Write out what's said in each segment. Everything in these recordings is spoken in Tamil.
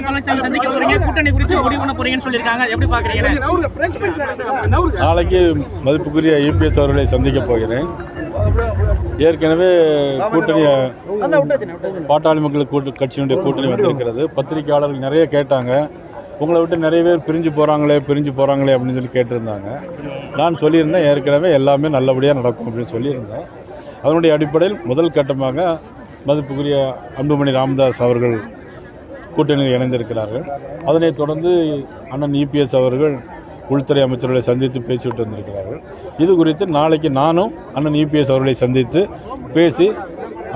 பழனிசாமி சந்திக்க போறீங்க, கூட்டணி குறித்து முடிவு பண்ண போறீங்கன்னு சொல்லியிருக்காங்க. எப்படி பாக்குறீங்க? நாளைக்கு மதிப்புக்குரிய இபிஎஸ் அவர்களை சந்திக்க போகிறேன். ஏற்கனவே கூட்டணி பாட்டாளி மக்கள் கட்சியினுடைய கூட்டணி வந்திருக்கிறது. பத்திரிகையாளர்கள் நிறைய கேட்டாங்க, உங்களை விட்டு நிறைய பேர் பிரிஞ்சு போகிறாங்களே அப்படின்னு சொல்லி கேட்டிருந்தாங்க. நான் சொல்லியிருந்தேன் ஏற்கனவே எல்லாமே நல்லபடியாக நடக்கும் அப்படின்னு சொல்லியிருந்தேன். அதனுடைய அடிப்படையில் முதல் கட்டமாக மதிப்புக்குரிய அன்புமணி ராமதாஸ் அவர்கள் கூட்டணியில் இணைந்திருக்கிறார்கள். அதனைத் தொடர்ந்து அண்ணன் இபிஎஸ் அவர்கள் உள்துறை அமைச்சர்களை சந்தித்து பேசிவிட்டு வந்திருக்கிறார்கள். இது குறித்து நாளைக்கு நானும் அண்ணன் இபிஎஸ் அவர்களை சந்தித்து பேசி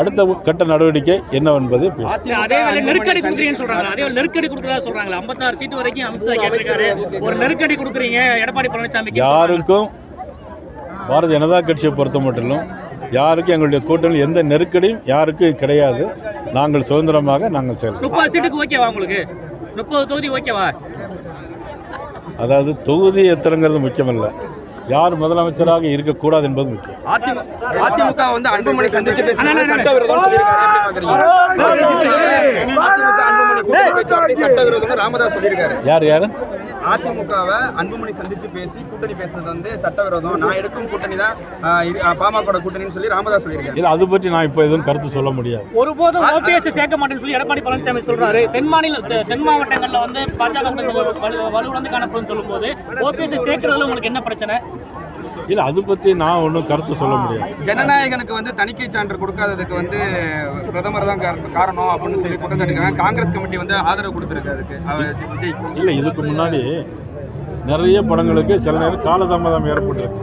அடுத்த கட்ட நடவடிக்கை என்னவென்பது நெருக்கடி கொடுக்குறதா சொல்றாங்க. 56 சீட்டு வரைக்கும் அமித்ஷா கேட்டிருக்காரு. ஒரு நெருக்கடி கொடுக்குறீங்க எடப்பாடி பழனிசாமி. யாருக்கும் பாரதிய ஜனதா கட்சியை பொறுத்த மட்டும் யாருக்கும் எங்களுடைய கூட்டணியில் எந்த நெருக்கடியும் யாருக்கும் கிடையாது. நாங்கள் சுதந்திரமாக நாங்கள் செயல்படுறோம். 30 சீட்டுக்கு ஓகேவா உங்களுக்கு? 30 தொகுதி ஓகேவா? அதாவது தொகுதி எத்தனைங்கிறது முக்கியமல்ல, யார் முதலமைச்சராக இருக்கக்கூடாது என்பது முக்கியம். அதிமுக வந்து அன்புமணி சந்திச்சு ராமதாஸ் சொல்லியிருக்காரு. யார் அதிமுகவை அன்புமணி சந்திச்சு பேசி கூட்டணி பேசுறது வந்து சட்டவிரோதம், நான் எடுக்கும் கூட்டணி தான் பாமக கூட்டணின்னு சொல்லி ராமதாஸ் சொல்லியிருக்காரு. இல்லை, அது பற்றி நான் இப்போ எதுவும் கருத்து சொல்ல முடியாது. ஒருபோதும் ஓபிஎஸ் சேர்க்க மாட்டேன்னு சொல்லி எடப்பாடி பழனிசாமி சொல்றாரு. தென் மாவட்டங்களில் வந்து பாஜக வலுவிழந்து காணப்படும் சொல்லும் போது ஓபிஎஸ் சேர்க்கறதுல உங்களுக்கு என்ன பிரச்சனை? இல்லை, அது பற்றி நான் ஒன்றும் கருத்து சொல்ல முடியாது. ஜனநாயகனுக்கு வந்து தணிக்கை சான்று கொடுக்காததுக்கு வந்து பிரதமர் தான் காரணம் அப்படின்னு சொல்லி குற்றம் சாட்டிருக்காங்க. காங்கிரஸ் கமிட்டி வந்து ஆதரவு கொடுத்துருக்கு அதுக்கு விஜய். இல்லை, இதுக்கு முன்னாடி நிறைய படங்களுக்கு சில நேரம் காலதாமதம் ஏற்பட்டிருக்கு.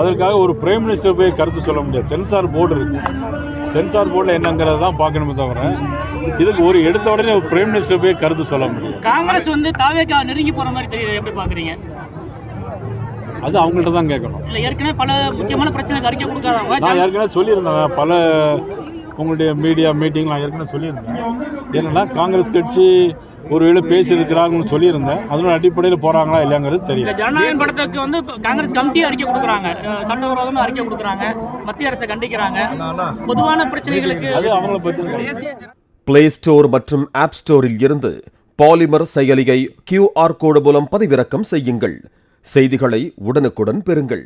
அதற்காக ஒரு பிரைம் மினிஸ்டர் போய் கருத்து சொல்ல முடியாது. சென்சார் போர்டு இருக்கு. சென்சார் போர்டில் என்னங்கிறத தான் பார்க்கணுமே தவிர இதுக்கு ஒரு எடுத்த உடனே ஒரு பிரைம் மினிஸ்டர் போய் கருத்து சொல்ல முடியாது. காங்கிரஸ் வந்து தாவேக்கா நெருங்கி போற மாதிரி தெரியுது, எப்படி பாக்குறீங்க? அது அவங்கள்ட்ட தான் கேட்கணும். இல்லை, ஏற்கனவே பல முக்கியமான பிரச்சனைக்கு அறிக்கை கொடுக்காதவங்க. நான் ஏற்கனவே சொல்லியிருந்தேன், பல உங்களுடைய மீடியா மீட்டிங் நான் ஏற்கனவே சொல்லியிருந்தேன். என்னென்னா காங்கிரஸ் கட்சி ஒருவேளை பேசியிருக்கிறாங்கன்னு சொல்லியிருந்தேன். அதனோட அடிப்படையில் போகிறாங்களா இல்லையாங்கிறது தெரியல. ஜனநாயக படத்துக்கு வந்து காங்கிரஸ் கமிட்டி அறிக்கை கொடுக்குறாங்க, சட்டவிரோதம் அறிக்கை கொடுக்குறாங்க, மத்திய அரசை கண்டிக்கிறாங்க. பொதுவான பிரச்சனைகளுக்கு அது அவங்கள பற்றி. பிளே ஸ்டோர் மற்றும் ஆப் ஸ்டோரில் இருந்து பாலிமர் செயலியை QR கோடு மூலம் பதிவிறக்கம் செய்யுங்கள். செய்திகளை உடனுக்குடன் பெறுங்கள்.